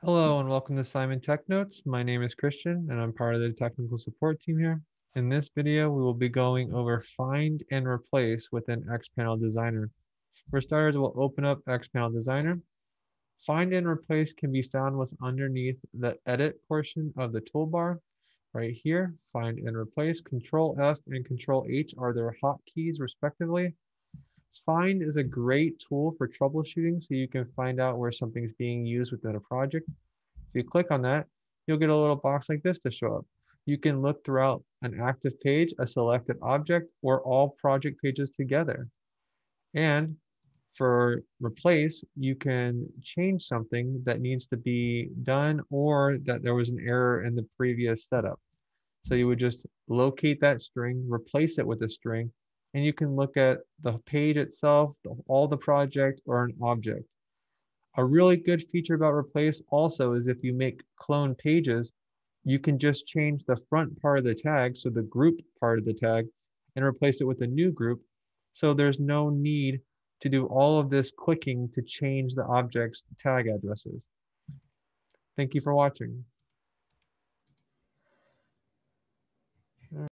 Hello and welcome to CIMON Tech Notes. My name is Christian and I'm part of the technical support team here. In this video, we will be going over find and replace within XpanelDesigner. For starters, we'll open up XpanelDesigner. Find and replace can be found with underneath the edit portion of the toolbar. Right here, find and replace. Control F and Control H are their hotkeys respectively. Find is a great tool for troubleshooting so you can find out where something's being used within a project. If you click on that, you'll get a little box like this to show up. You can look throughout an active page, a selected object, or all project pages together. And for replace, you can change something that needs to be done or that there was an error in the previous setup. So you would just locate that string, replace it with a string, and you can look at the page itself, all the project, or an object. A really good feature about replace also is if you make clone pages, you can just change the front part of the tag, so the group part of the tag, and replace it with a new group. So there's no need to do all of this clicking to change the object's tag addresses. Thank you for watching.